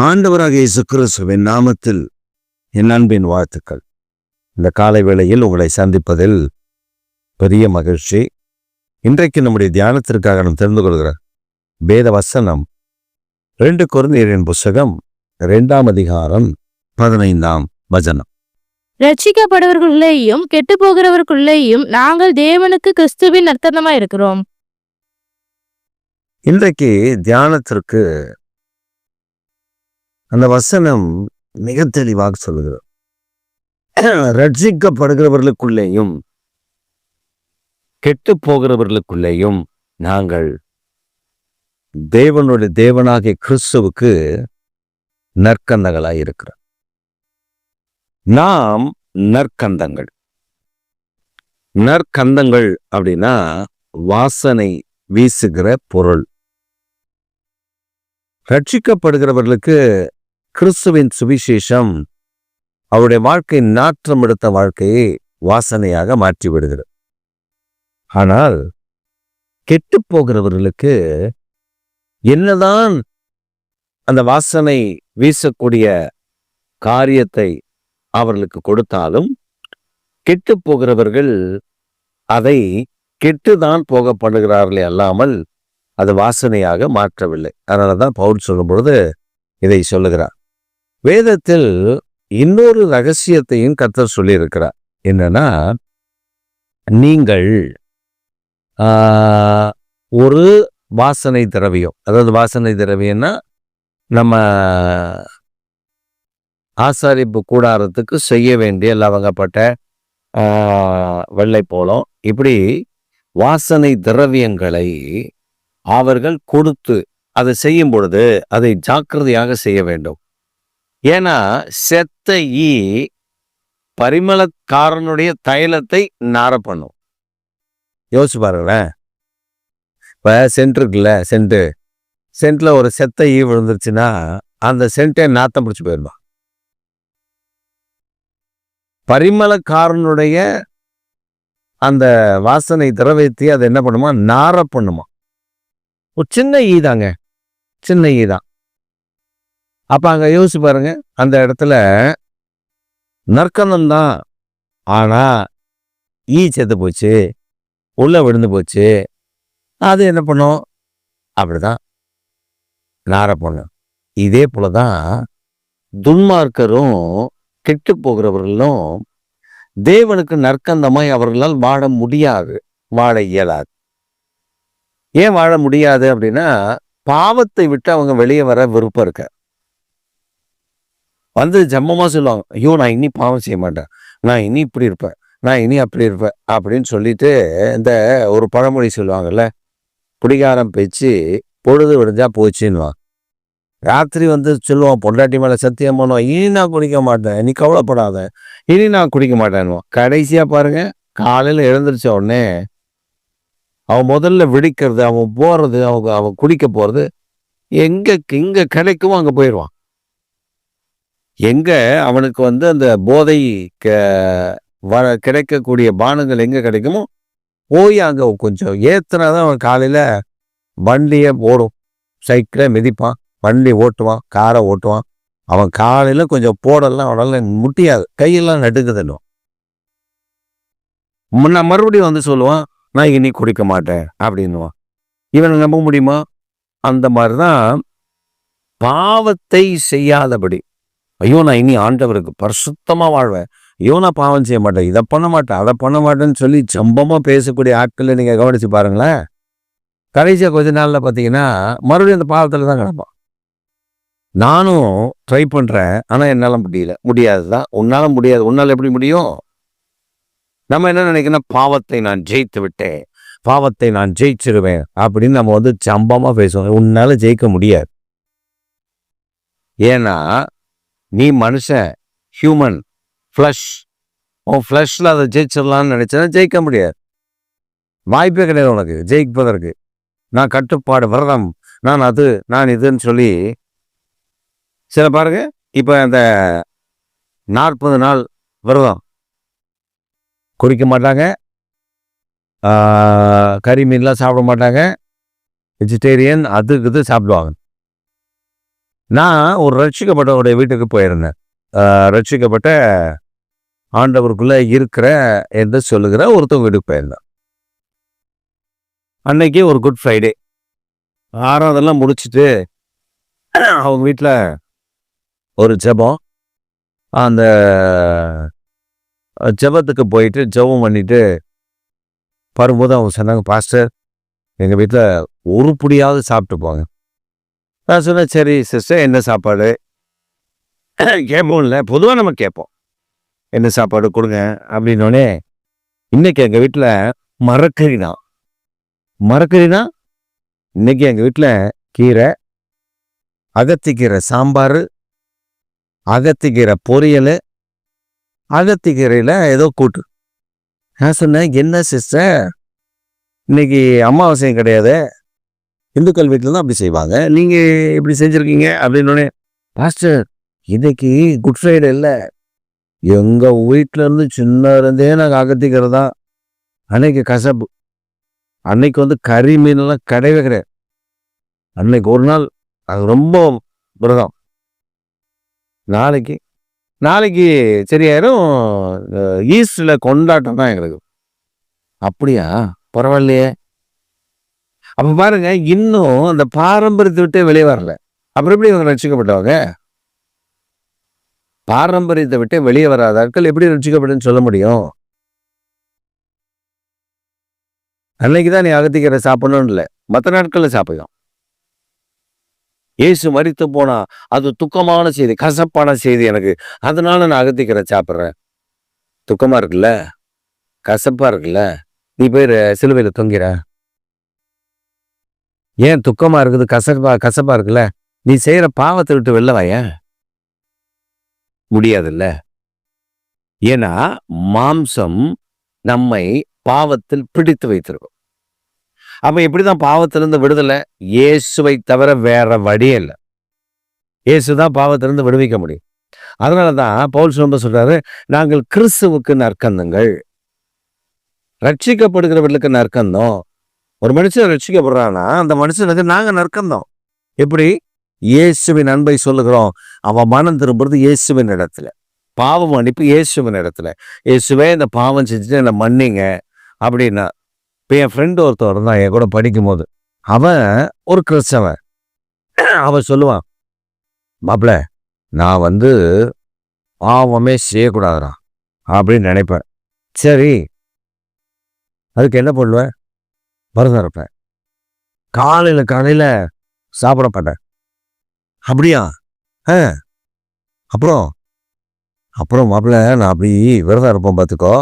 ஆண்டவராகிய இயேசு கிறிஸ்துவின் நாமத்தில் என் அன்பின் வாழ்த்துக்கள். இந்த காலை வேளையில் உங்களை சந்திப்பதில் பெரிய மகிழ்ச்சி. இன்றைக்கு நம்முடைய தியானத்திற்காக நாம் தெரிந்து கொள்கிற வேத வசனம் 2 கொரிந்தியரின் புஸ்தகம் 2ஆம் அதிகாரம் 15ஆம் வசனம். ரட்சிக்கப்படுவர்களுள்ளேயும் கெட்டு போகிறவர்களுள்ளேயும் நாங்கள் தேவனுக்கு கிறிஸ்துவின் நற்கந்தமா இருக்கிறோம். இன்றைக்கு தியானத்திற்கு அந்த வசனம் மிக தெளிவாக சொல்லுகிறது. ரட்சிக்கப்படுகிறவர்களுக்குள்ளேயும் கெட்டு போகிறவர்களுக்குள்ளேயும் நாங்கள் தேவனுடைய தேவனாகிய கிறிஸ்துவுக்கு நற்கந்தங்களாய் இருக்கிறோம். நாம் நற்கந்தங்கள். நற்கந்தங்கள் அப்படின்னா வாசனை வீசுகிற பொருள். ரட்சிக்கப்படுகிறவர்களுக்கு கிறிஸ்துவின் சுவிசேஷம் அவருடைய வாழ்க்கை நாற்றம் எடுத்த வாழ்க்கையை வாசனையாக மாற்றி விடுகிறது. ஆனால் கெட்டு போகிறவர்களுக்கு என்னதான் அந்த வாசனை வீசக்கூடிய காரியத்தை அவர்களுக்கு கொடுத்தாலும் கெட்டு போகிறவர்கள் அதை கெட்டுதான் போகப்படுகிறார்களே அல்லாமல் அது வாசனையாக மாற்றவில்லை. அதனாலதான் பவுல் சொல்லும் பொழுது இதை சொல்லுகிறார். வேதத்தில் இன்னொரு ரகசியத்தையும் கர்த்தர் சொல்லியிருக்கிறார். என்னன்னா, நீங்கள் ஒரு வாசனை திரவியம், அதாவது வாசனை திரவியம்னா நம்ம ஆசாரிப்பு கூடாரத்துக்கு செய்ய வேண்டிய லவங்கப்பட்ட வெள்ளை போலம், இப்படி வாசனை திரவியங்களை அவர்கள் கொடுத்து அதை செய்யும் பொழுது அதை ஜாக்கிரதையாக செய்ய வேண்டும். ஏன்னா செத்த ஈ பரிமளக்காரனுடைய தைலத்தை நார பண்ணும். யோசிச்சு பாருங்களேன். இப்ப சென்ட் இருக்குல்ல, சென்ட்ல ஒரு செத்த ஈ விழுந்துருச்சுன்னா அந்த சென்ட்டை நாத்தம் பிடிச்சு போயிருமா. பரிமளக்காரனுடைய அந்த வாசனை திரவியத்தை அது என்ன பண்ணுமா, நார பண்ணுமா. ஒரு சின்ன ஈ தாங்க, சின்ன ஈ தான். அப்ப அங்க யோசிச்சு பாருங்க, அந்த இடத்துல நற்கந்தம் தான், ஆனா ஈ செத்து போச்சு, உள்ள விழுந்து போச்சு. அது என்ன பண்ணும், அப்படிதான் நார பண்ணும். இதே போலதான் துன்மார்க்கரும் கெட்டு போகிறவர்களும் தேவனுக்கு நற்கந்தமாய் அவர்களால் வாழ முடியாது, வாழ இயலாது. ஏன் வாழ முடியாது அப்படின்னா, பாவத்தை விட்டு அவங்க வெளியே வர விருப்பம் இருக்க. வந்து ஜம்மமா சொல்லுவாங்க, ஐயோ நான் இனி பாவம் செய்ய மாட்டேன், நான் இனி இப்படி இருப்பேன், நான் இனி அப்படி இருப்பேன் அப்படின்னு சொல்லிட்டு இந்த ஒரு பழமொழி சொல்லுவாங்கல்ல, குடிகாரம் பேச்சு பொழுது விடிஞ்சா போச்சுன்னுவான். ராத்திரி வந்து சொல்லுவான், பொண்டாட்டி மேல சத்தியம் பண்ணுவான், இனி நான் குடிக்க மாட்டேன், நீ கவலைப்படாத, இனி நான் குடிக்க மாட்டேன்னுவான். கடைசியா பாருங்க, காலையில எழுந்திரிச்ச உடனே அவன் முதல்ல விடிக்கிறது, அவன் போறது, அவன் குடிக்க போறது எங்க கிடைக்குமோ அங்க போயிடுவான். எங்க அவனுக்கு வந்து அந்த போதை கிடைக்கக்கூடிய பானங்கள் எங்க கிடைக்குமோ போய் அங்க கொஞ்சம் ஏத்துனாதான் அவன் காலையில வண்டியை ஓடும். சைக்கிளை மிதிப்பான், வண்டி ஓட்டுவான், காரை ஓட்டுவான். அவன் காலையில கொஞ்சம் போடலாம் அவனால முடியாது, கையெல்லாம் நடுக்குதுன்னுவான். நான் மறுபடியும் வந்து சொல்லுவான், நான் இனி குடிக்க மாட்டேன் அப்படின்னுவான். இவனை நம்ப முடியுமா? அந்த மாதிரிதான் பாவத்தை செய்யாதபடி, ஐயோ நான் இனி ஆண்டவருக்கு பரிசுத்தமா வாழ்வேன், ஐயோ நான் பாவம் செய்ய மாட்டேன், இதை பண்ண மாட்டேன், அதை பண்ண மாட்டேன்னு சொல்லி சம்பமா பேசக்கூடிய ஆட்களை நீங்க கவனிச்சு பாருங்களேன். கடைசியா கொஞ்ச நாள்ல பாத்தீங்கன்னா மறுபடியும் அந்த பாவத்துல தான் கிடப்பான். நானும் ட்ரை பண்றேன், ஆனா என்னால முடியாதுதான். உன்னால முடியாது, உன்னால எப்படி முடியும்? நம்ம என்ன நினைக்கணும், பாவத்தை நான் ஜெயித்து விட்டேன், பாவத்தை நான் ஜெயிச்சிருவேன் அப்படின்னு நம்ம வந்து சம்பமா பேசுவோம். உன்னால ஜெயிக்க முடியாது. ஏன்னா நீ மனுஷன், ஹியூமன் ஃப்ளஷ். உன் ஃப்ளஷ்ல அதை ஜெயிச்சிடலான்னு நினைச்சா ஜெயிக்க முடியாது. வாய்ப்பே கிடையாது உனக்கு ஜெயிப்பதற்கு. நான் கட்டுப்பாடு, விரதம், நான் அது, நான் இதுன்னு சொல்லி சில பாருங்க. இப்ப அந்த 40 நாள் விரதம், குடிக்க மாட்டாங்க, கறி மீன்லாம் சாப்பிட மாட்டாங்க, வெஜிடேரியன் அது இது சாப்பிடுவாங்க. நான் ஒரு ரட்சிக்கப்பட்டவருடைய வீட்டுக்கு போயிருந்தேன். ரட்சிக்கப்பட்ட ஆண்டவருக்குள்ள இருக்கிற என்று சொல்லுகிற ஒருத்தவங்க வீட்டுக்கு போயிருந்தேன். அன்னைக்கு ஒரு குட் ஃப்ரைடே. ஆராதெல்லாம் முடிச்சுட்டு அவங்க வீட்டில் ஒரு ஜெபம். அந்த ஜெபத்துக்கு போயிட்டு ஜெபம் பண்ணிட்டு வரும்போது அவங்க சொன்னாங்க, பாஸ்டர் எங்கள் வீட்டில் ஒரு புடியாவது சாப்பிட்டு போங்க. நான் சொன்னேன், சரி சிஸ்டர் என்ன சாப்பாடு கேட்போம், இல்லை பொதுவாக நம்ம கேட்போம் என்ன சாப்பாடு கொடுங்க அப்படின்னோடனே, இன்னைக்கு எங்கள் வீட்டில் மரக்கறி தான். மரக்கறினா இன்னைக்கு எங்கள் வீட்டில் கீரை, அகத்திக்கீரை சாம்பார், அகத்திக்கீரை பொரியல், அகத்திக்கீரையில் ஏதோ கூட்டு. நான் சொன்னேன், என்ன சிஸ்டர் இன்னைக்கு அமாவாசையும் கிடையாது, இந்துக்கள் வீட்டில் தான் அப்படி செய்வாங்க, நீங்கள் இப்படி செஞ்சுருக்கீங்க அப்படின்னோடனே, பாஸ்டர் இன்னைக்கு குட் ஃப்ரைடே இல்லை, எங்கள் வீட்டில் இருந்து சின்ன இருந்தே நாங்கள் அகத்திக்கீரை தான். அன்னைக்கு கசப்பு, அன்னைக்கு கறி மீனெல்லாம் கிடையவே கிடையாது. அன்னைக்கு ஒரு நாள் அது ரொம்ப விரதம். நாளைக்கு நாளைக்கு சரியாயிரும், ஈஸ்டரில் கொண்டாட்டம் தான் எங்களுக்கு. அப்படியா, பரவாயில்லையே. அப்போ பாருங்க, இன்னும் அந்த பாரம்பரியத்தை விட்டு வெளியே வரல. அப்புறம் எப்படி இவங்க ரட்சிக்கப்பட்டவங்க? பாரம்பரியத்தை விட்டு வெளியே வராத ஆட்கள் எப்படி ரட்சிக்கப்பட்டுன்னு சொல்ல முடியும்? அன்னைக்கு தான் நீ அகத்திக்கீரை சாப்பிடணும்னு இல்லை, மற்ற நாட்களில் சாப்பிடலாம். இயேசு மரித்து போனா அது துக்கமான செய்தி, கசப்பான செய்தி எனக்கு, அதனால நான் அகத்திக்கீரை சாப்பிட்றேன். துக்கமா இருக்குல்ல, கசப்பா இருக்குல்ல, நீ போய் சிலுவையில் தொங்கிற. ஏன் துக்கமா இருக்குது, கசப்பா இருக்குல்ல, நீ செய்யற பாவத்தை விட்டு வெளில வாய முடியாதுல்ல. ஏன்னா மாம்சம் நம்மை பாவத்தில் பிடித்து வைத்திருக்கும். அப்ப எப்படிதான் பாவத்திலிருந்து விடுதலை? இயேசுவை தவிர வேற வழியே இல்லை. இயேசுதான் பாவத்திலிருந்து விடுவிக்க முடியும். அதனாலதான் பவுல் ரொம்ப சொல்றாரு, நாங்கள் கிறிஸ்துவுக்கு நற்கந்தங்கள். ரட்சிக்கப்படுகிறவர்களுக்கு நற்கந்தம். ஒரு மனுஷன் ரட்சிக்கப்படுறான்னா அந்த மனுஷனுக்கு நாங்க நற்கந்தம். எப்படி? இயேசுவின் அன்பை சொல்லுகிறோம். அவன் மனம் திரும்புறது இயேசுவின் இடத்துல, பாவ மன்னிப்பு இயேசுவின் இடத்துல. இயேசுவே இந்த பாவம் செஞ்சுட்டு என்னை மன்னிங்க அப்படின்னா. இப்போ என் ஃப்ரெண்டு ஒருத்தர் தான் என் கூட படிக்கும் போது, அவன் ஒரு கிறிஸ்தவன். அவன் சொல்லுவான், மாப்பிள்ள நான் பாவமே செய்யக்கூடாதுடா அப்படின்னு நினைப்பேன். சரி, அதுக்கு என்ன பண்ணுவேன்? விரதம் இருப்பேன், காலையில் சாப்பிட மாட்டேன். அப்படியா? அப்புறம் அப்புறம் மாப்பிள்ள நான் அப்படி விரதம் இருப்பேன் பார்த்துக்கோ,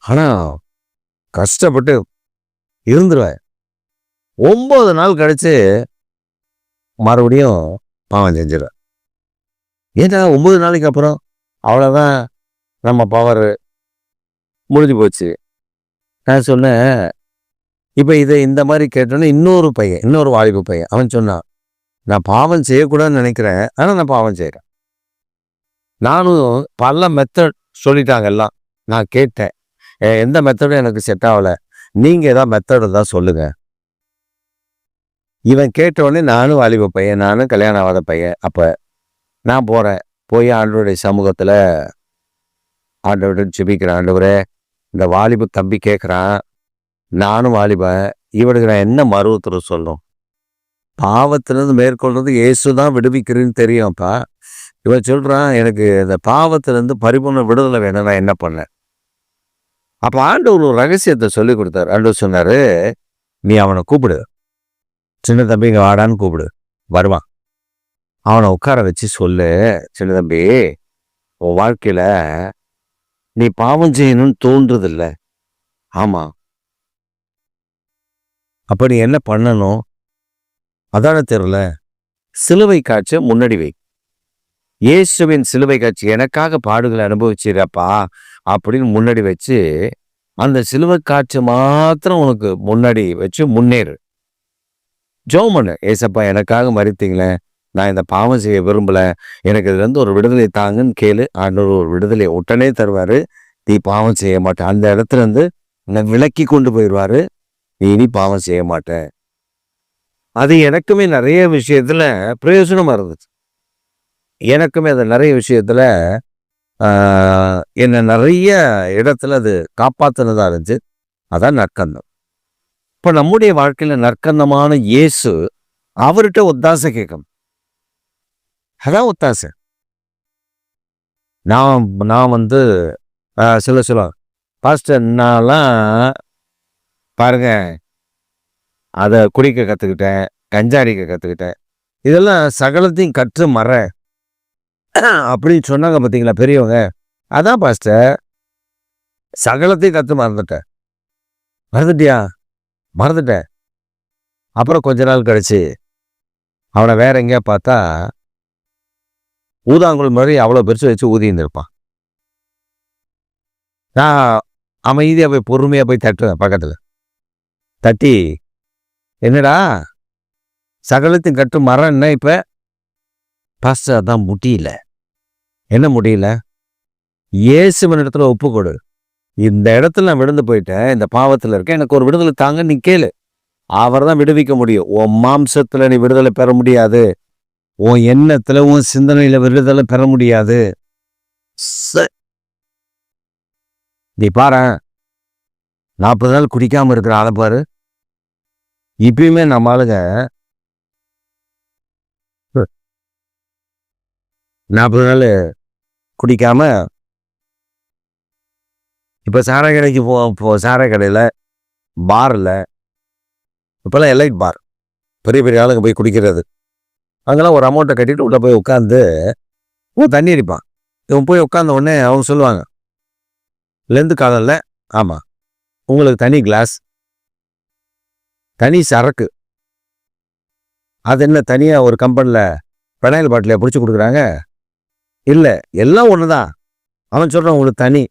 ஆனால் கஷ்டப்பட்டு இருந்துருவேன். 9 நாள் கழிச்சு மறுபடியும் பாவம் செஞ்சிடுவேன். ஏன்னா 9 நாளைக்கு அப்புறம் அவ்வளோதான், நம்ம பவர் முடிஞ்சு போச்சு. நான் சொன்னேன், இப்போ இதை இந்த மாதிரி கேட்டோன்னே இன்னொரு வாலிபு பையன் அவன் சொன்னான், நான் பாவம் செய்யக்கூடாதுன்னு நினைக்கிறேன், ஆனால் நான் பாவம் செய்கிறேன். நானும் பல மெத்தட் சொல்லிட்டாங்க எல்லாம், நான் கேட்டேன், எந்த மெத்தடும் எனக்கு செட் ஆகலை, நீங்கள் ஏதாவது மெத்தடு தான் சொல்லுங்க. இவன் கேட்டவுடனே நானும் வாலிப பையன், நானும் கல்யாணம் ஆகாத பையன். அப்போ நான் போகிறேன், போய் ஆண்டவருடைய சமூகத்தில் ஆண்டவர்கிட்ட ஜெபிக்கிறேன். ஆண்டவரே, இந்த வாலிப தம்பி கேட்குறான், நானும் வாலிபன், இவனுக்கு நான் என்ன மறு உத்தரவு சொல்லணும்? பாவத்திலிருந்து மேற்கொள்றது இயேசு தான் விடுவிக்கிறேன்னு தெரியும்ப்பா. இவன் சொல்கிறான், எனக்கு இந்த பாவத்திலேருந்து பரிபூர்ண விடுதலை வேணும், நான் என்ன பண்ணேன்? அப்போ ஆண்டவர் ஒரு ரகசியத்தை சொல்லி கொடுத்தாரு. ஆண்டவர் சொன்னார், நீ அவனை கூப்பிடு, சின்ன தம்பி இங்கே வாடான்னு கூப்பிடு, வருவான். அவனை உட்கார வச்சு சொல்லு, சின்ன தம்பி உன் வாழ்க்கையில் நீ பாவம் செய்யணும்னு தோன்றதில்லை, ஆமாம், அப்போ நீ என்ன பண்ணணும்? அதான தெரியல, சிலுவை காட்சி முன்னாடி வை. இயேசுவின் சிலுவை காட்சி, எனக்காக பாடுகளை அனுபவிச்சிருப்பா அப்படின்னு முன்னாடி வச்சு, அந்த சிலுவை காட்சி மாத்திரம் உனக்கு முன்னாடி வச்சு முன்னேறு. ஜெபம் பண்ணு, ஏசப்பா எனக்காக மரித்தீங்களே, நான் இந்த பாவம் செய்ய விரும்பலை, எனக்கு இதுலேருந்து ஒரு விடுதலை தாங்கன்னு கேளு. ஆண்டவர் ஒரு விடுதலை உடனே தருவார். நீ பாவம் செய்ய மாட்டேன், அந்த இடத்துல இருந்து விலக்கி கொண்டு போயிடுவார். நீ இனி பாவம் செய்ய மாட்டேன். அது எனக்குமே நிறைய விஷயத்துல பிரயோஜனமா இருந்துச்சு. எனக்குமே அது நிறைய விஷயத்துல என்ன நிறைய இடத்துல அது காப்பாத்துனதா இருந்துச்சு. அதான் நற்கந்தம். இப்ப நம்முடைய வாழ்க்கையில நற்கந்தமான இயேசு அவர்கிட்ட ஒத்தாசை கேட்கணும். அதான் ஒத்தாசை. நான் நான் வந்து சொல்லுவாங்க, பாஸ்டர் நான்லாம் பாருங்க அதை குடிக்க கற்றுக்கிட்டேன், கஞ்சா அடிக்க கற்றுக்கிட்டேன், இதெல்லாம் சகலத்தையும் கற்று மற அப்படின்னு சொன்னாங்க பார்த்தீங்களா பெரியவங்க. அதான் பாஸ்டர், சகலத்தையும் கற்று மறந்துட்டேன். மறந்துட்டியா? மறந்துட்டேன். அப்புறம் கொஞ்ச நாள் கழிச்சு அவனை வேற எங்கேயா பார்த்தா ஊதாங்குழல் மாதிரி அவ்வளோ பெருசு வச்சு ஊதி இருந்திருப்பான். நான் அமைதியாக போய் பொறுமையாக போய் தட்டுவேன் பக்கத்தில். தட்டி, என்னடா சகலத்தையும் கற்று மரம் என்ன இப்போ? பாஸ்டர் அதான் முடியல. என்ன முடியல? இயேசுவின் இடத்துல ஒப்பு கொடு. இந்த இடத்துல நான் விழுந்து போயிட்டேன், இந்த பாவத்தில் இருக்கேன், எனக்கு ஒரு விடுதலை தாங்க, நீ கேளு. அவர் தான் விடுவிக்க முடியும். உன் மாம்சத்தில் நீ விடுதலை பெற முடியாது, உன் எண்ணத்துல உன் சிந்தனையில விடுதலை பெற முடியாது. நீ பாரு, 40 நாள் குடிக்காம இருக்கிற ஆளை பாரு. இப்பயுமே நம்ம ஆளுங்க 40 நாள் குடிக்காம இப்ப சாராய கடைக்கு சாராய கடையில பார்ல இப்பெல்லாம் எலைட் பார், பெரிய பெரிய ஆளுங்க போய் குடிக்கிறது. அங்கெல்லாம் ஒரு அமௌண்ட்டை கட்டிட்டு உள்ள போய் உட்காந்து தண்ணி அடிப்பான். இவன் போய் உட்காந்த உடனே அவங்க சொல்லுவாங்க, லெந்து காலம்ல ஆமா உங்களுக்கு தனி கிளாஸ், தனி சரக்கு. அது என்ன தனியா ஒரு கம்பெனியில் பெனாயில் பாட்டில பிடிச்சி கொடுக்குறாங்க? இல்லை, எல்லாம் ஒன்று தான். அவன் சொல்கிறான் உங்களுக்கு தனி,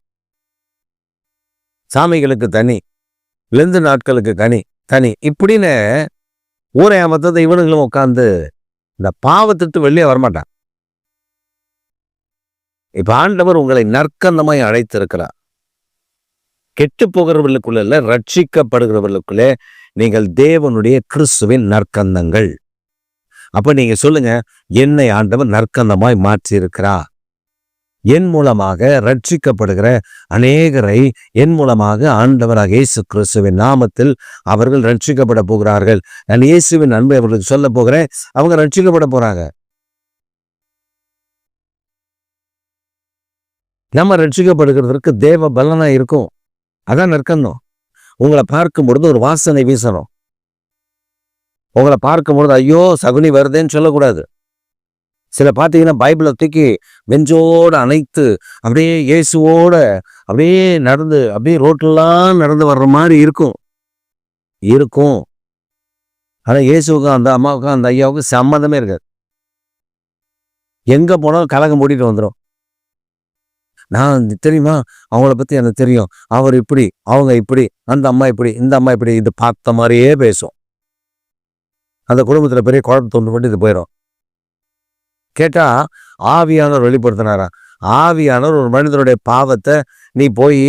சாமிகளுக்கு தனி, லெந்து நாட்களுக்கு தனி இப்படின்னு ஊரை மொத்தத்தை இவனுங்களும் உட்காந்து இந்த பாவத்திட்டு வெளியே வரமாட்டான். இப்ப ஆண்டவர் உங்களை நற்கந்தமாய் அழைத்திருக்கிறார். கெட்டு போகிறவர்களுக்குள்ள, ரட்சிக்கப்படுகிறவர்களுக்குள்ளே நீங்கள் தேவனுடைய கிறிஸ்துவின் நற்கந்தங்கள். அப்ப நீங்க சொல்லுங்க, என்னை ஆண்டவர் நற்கந்தமாய் மாற்றி இருக்கிறார். என் மூலமாக ரட்சிக்கப்படுகிற அநேகரை என் மூலமாக ஆண்டவராக இயேசு கிறிஸ்துவின் நாமத்தில் அவர்கள் ரட்சிக்கப்பட போகிறார்கள். நான் இயேசுவின் அன்பை அவர்களுக்கு சொல்ல போகிறேன், அவங்க ரட்சிக்கப்பட போறாங்க. நம்ம ரட்சிக்கப்படுகிறதுக்கு தேவ பலனா இருக்கும். அதான் நற்கந்தம். உங்களை பார்க்கும் பொழுது ஒரு வாசனை வீசணும். உங்களை பார்க்கும் பொழுது ஐயோ சகுனி வருதேன்னு சொல்லக்கூடாது. சில பார்த்தீங்கன்னா பைபிளை தூக்கி வெஞ்சோடு அணைத்து அப்படியே இயேசுவோட அப்படியே நடந்து அப்படியே ரோட்லாம் நடந்து வர்ற மாதிரி இருக்கும். ஆனால் இயேசுக்கும் அந்த அம்மாவுக்கும் அந்த ஐயாவுக்கும் சம்மந்தமே இருக்காது. எங்கே போனாலும் கலகம் மூடிட்டு வந்துடும். நான் தெரியுமா, அவங்கள பற்றி எனக்கு தெரியும், அவர் இப்படி, அவங்க இப்படி, அந்த அம்மா இப்படி, இந்த அம்மா இப்படி, இது பார்த்த மாதிரியே பேசும். அந்த குடும்பத்தில் பெரிய குழப்பத்தை உண்டு பண்ணி இது போயிடும். கேட்டா ஆவியானவர் வெளிப்படுத்தினாரா? ஆவியானவர் ஒரு மனிதனுடைய பாவத்தை நீ போய்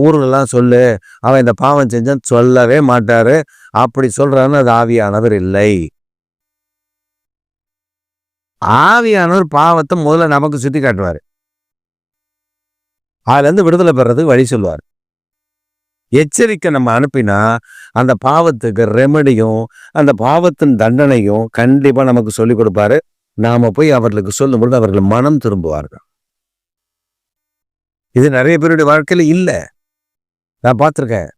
ஊருலெல்லாம் சொல்லு, அவன் இந்த பாவம் செஞ்சான்னு சொல்லவே மாட்டாரு. அப்படி சொல்றான்னு அது ஆவியானவர் இல்லை. ஆவியானவர் பாவத்தை முதல்ல நமக்கு சுத்தி காட்டுவார். அதுல இருந்து விடுதலை பெறதுக்கு வழி சொல்லுவார். எச்சரிக்கை நம்ம அனுப்பினா அந்த பாவத்துக்கு ரெமடியும் அந்த பாவத்தின் தண்டனையும் கண்டிப்பா நமக்கு சொல்லி கொடுப்பாரு. நாம போய் அவர்களுக்கு சொல்லும் பொழுது அவர்கள் மனம் திரும்புவார்கள். இது நிறைய பேருடைய வாழ்க்கையில இல்லை. நான் பார்த்துருக்கேன்.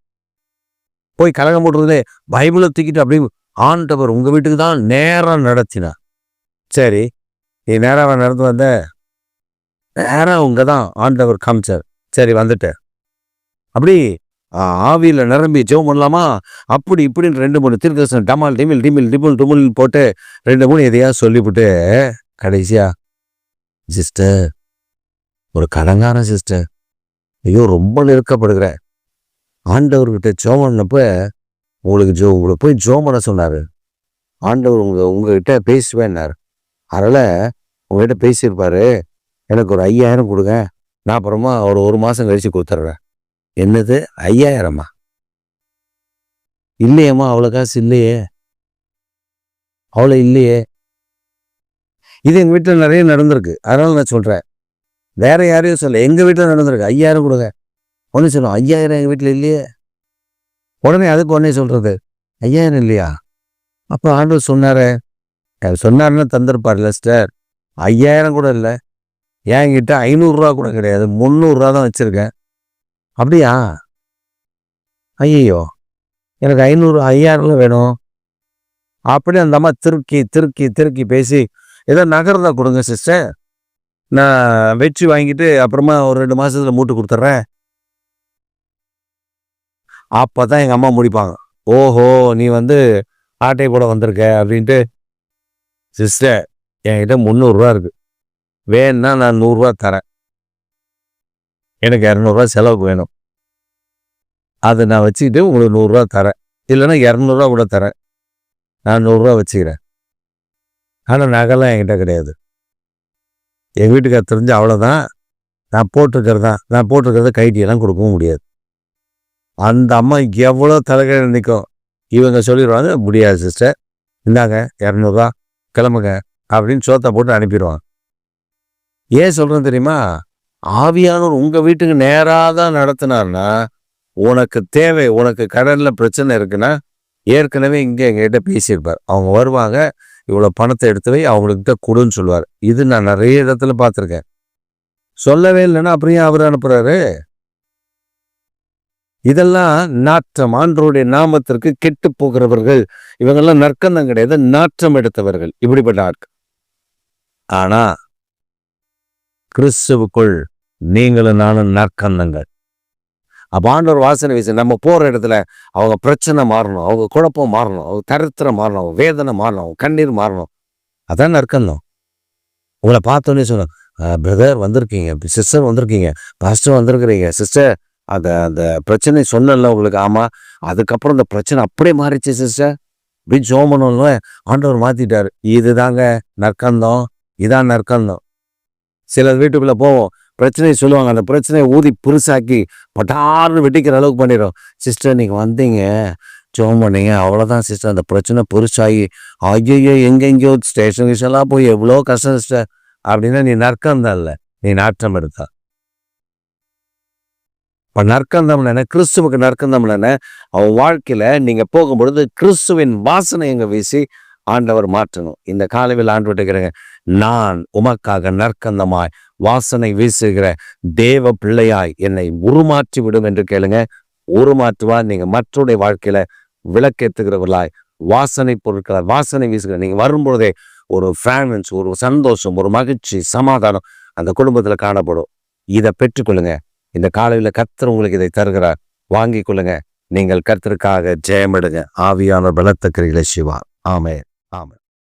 போய் கலகம் போடுறதுலே பைபிளை தூக்கிட்டு அப்படி ஆண்டவர் உங்க வீட்டுக்கு தான் நேரம் நடத்தினா. சரி, நீ நேராக நடந்து வந்த, நேரம் உங்க தான் ஆண்டவர் காமிச்சார். சரி வந்துட்ட, அப்படி ஆவியில நிரம்பி ஜெபம் பண்ணலாமா? அப்படி இப்படின்னு 2-3 தீர்க்கதரிசனம் டமால் டிமில் டிமில் டிபுல் டுமுல் போட்டு 2-3 எதையா சொல்லிவிட்டு கடைசியா, சிஸ்டர் ஒரு கடங்கார சிஸ்டர், ஐயோ ரொம்ப நெருக்கப்படுகிறேன், ஆண்டவர்கிட்ட ஜெபம் பண்ணப்ப உங்களுக்கு போய் ஜெபம் பண்ண சொன்னாரு, ஆண்டவர் உங்ககிட்ட பேசுவேன்னாரு, அதனால உங்ககிட்ட பேசியிருப்பாரு, எனக்கு ஒரு 5000 கொடுங்க, நான் அப்புறமா ஒரு மாசம் கழிச்சு கொடுத்துட்றேன். என்னது 5000? இல்லையம்மா, அவ்வளோ காசு இல்லையே. அவ்வளோ இல்லையே. இது எங்கள் வீட்டில் நிறைய நடந்திருக்கு. அதனால நான் சொல்கிறேன். வேற யாரையும் சொல்ல, எங்கள் வீட்டில் நடந்திருக்கு. 5000 கொடுங்க. உடனே சொல்லுவோம், 5000 எங்கள் வீட்டில் இல்லையே. உடனே அதுக்கு உடனே சொல்றது, 5000 இல்லையா? அப்போ ஆண்டவர் சொன்னாரே, சொன்னாருன்னா தந்திருப்பார்ல சிஸ்டர். 5000 கூட இல்லை, என்கிட்ட 500 கூட கிடையாது, 300 தான் வச்சிருக்கேன். அப்படியா? ஐயோ, எனக்கு 5000 வேணும். அப்படி அந்த அம்மா திருக்கி திருக்கி திருக்கி பேசி, ஏதோ நகர்ந்தா கொடுங்க சிஸ்டர், நான் வெற்றி வாங்கிட்டு அப்புறமா ஒரு 2 மாசத்துல மூட்டு கொடுத்துட்றேன். அப்பதான் எங்க அம்மா முடிப்பாங்க. ஓஹோ, நீ ஆட்டை போட வந்திருக்க அப்படின்ட்டு. சிஸ்டர், என்கிட்ட 300 இருக்கு, வேணும்னா நான் 100 தரேன், எனக்கு 200 செலவுக்கு வேணும், அதை நான் வச்சுக்கிட்டு உங்களுக்கு 100 தரேன், இல்லைன்னா 200 கூட தரேன், நான் 100 வச்சுக்கிறேன். ஆனால் நகைலாம் என்கிட்ட கிடையாது. எங்கள் வீட்டுக்கார் தெரிஞ்சு அவ்வளோதான், நான் போட்டிருக்கிறத கைட்டியெல்லாம் கொடுக்கவும் முடியாது. அந்த அம்மா எவ்வளோ தலைகீழ நிற்கும். இவங்க சொல்லிடுவாங்க, முடியாது சிஸ்டர், இந்தாங்க 200, கிளம்புங்க அப்படின்னு சோத்தை போட்டு அனுப்பிடுவாங்க. ஏன் சொல்கிறேன் தெரியுமா? ஆவியானவர் உங்கள் வீட்டுக்கு நேராக தான் நடத்தினார்னா, உனக்கு தேவை, உனக்கு கடனில் பிரச்சனை இருக்குன்னா ஏற்கனவே இங்கே எங்ககிட்ட பேசியிருப்பார். அவங்க வருவாங்க, இவ்வளோ பணத்தை எடுத்து வை, அவங்கக்கிட்ட கொடுன்னு சொல்லுவார். இது நான் நிறைய இடத்துல பார்த்துருக்கேன். சொல்லவே இல்லைன்னா அப்புறம் அவர் அனுப்புகிறாரு. இதெல்லாம் நாற்றம், ஆண்டவருடைய நாமத்திற்கு கெட்டு போகிறவர்கள். இவங்கெல்லாம் நற்கந்தம் கிடையாது, நாற்றம் எடுத்தவர்கள், இப்படிப்பட்ட ஆட்கள். ஆனா கிறிஸ்துவுக்குள் நீங்களும் நானும் நற்கந்தங்கள். அப்ப ஆண்டவர் வாசனை வீச, நம்ம போற இடத்துல அவங்க பிரச்சனை மாறணும், அவங்க குழப்பம் மாறணும், அவங்க தரித்திரம் மாறணும், அவங்க வேதனை மாறணும், அவங்க கண்ணீர் மாறணும். அதான் நற்கந்தம். உங்களை பார்த்தோன்னே சொன்னோம், பிரதர் வந்திருக்கீங்க, சிஸ்டர் வந்திருக்கீங்க, பாஸ்டர் வந்திருக்கிறீங்க, சிஸ்டர் அந்த அந்த பிரச்சனை சொன்னல உங்களுக்கு. ஆமா, அதுக்கப்புறம் இந்த பிரச்சனை அப்படியே மாறிச்சு சிஸ்டர் அப்படின்னு ஜோமனோன்னு ஆண்டவர் மாத்திட்டாரு. இதுதாங்க நற்கந்தம், இதான் நற்கந்தம். சில வீட்டுக்குள்ள போவோம், பிரச்சனையை சொல்லுவாங்க, அந்த பிரச்சனையை ஊதி புதுசாக்கி பட்டார்னு வெட்டிக்கிற அளவுக்கு பண்ணிடும். சிஸ்டர் நீங்கள் வந்தீங்க, ஜோம் பண்ணீங்க, அவ்வளோதான் சிஸ்டர், அந்த பிரச்சனை பெருசாகி ஐயோ எங்கெங்கயோ ஸ்டேஷன் கிஷன்லாம் போய் எவ்வளோ கஷ்டம் சிஸ்டர் அப்படின்னா நீ நற்கந்தம் இல்லை, நீ நாற்றம் எடுத்தா. இப்போ நற்கந்தம் என்ன? கிறிஸ்துவுக்கு நற்கந்தம் என்ன? அவன் வாழ்க்கையில நீங்க போகும்பொழுது கிறிஸ்துவின் வாசனை எங்க வீசி ஆண்டவர் மாற்றணும். இந்த காலையில் ஆண்டவர் கேட்கிறேங்க, நான் உமக்காக நற்கந்தமாய் வாசனை வீசுகிற தேவ பிள்ளையாய் என்னை உருமாற்றி விடும் என்று கேளுங்க. உருமாற்றுவா. நீங்க மற்றவருடைய வாழ்க்கையில விளக்கேற்றுகிறவர்களாய், வாசனை பொருட்களை வாசனை வீசுகிற நீங்க வரும்பொழுதே ஒரு ஃப்ராக்ரன்ஸ், ஒரு சந்தோஷம், ஒரு மகிழ்ச்சி, சமாதானம் அந்த குடும்பத்துல காணப்படும். இதை பெற்றுக்கொள்ளுங்க. இந்த காலையில் கர்த்தர் உங்களுக்கு இதை தருகிறார், வாங்கி கொள்ளுங்க. நீங்கள் கர்த்தருக்காக ஜெயமிடுங்க. ஆவியான பலத்த கிரிகளை செய்வார். ஆமென், ஆமென்.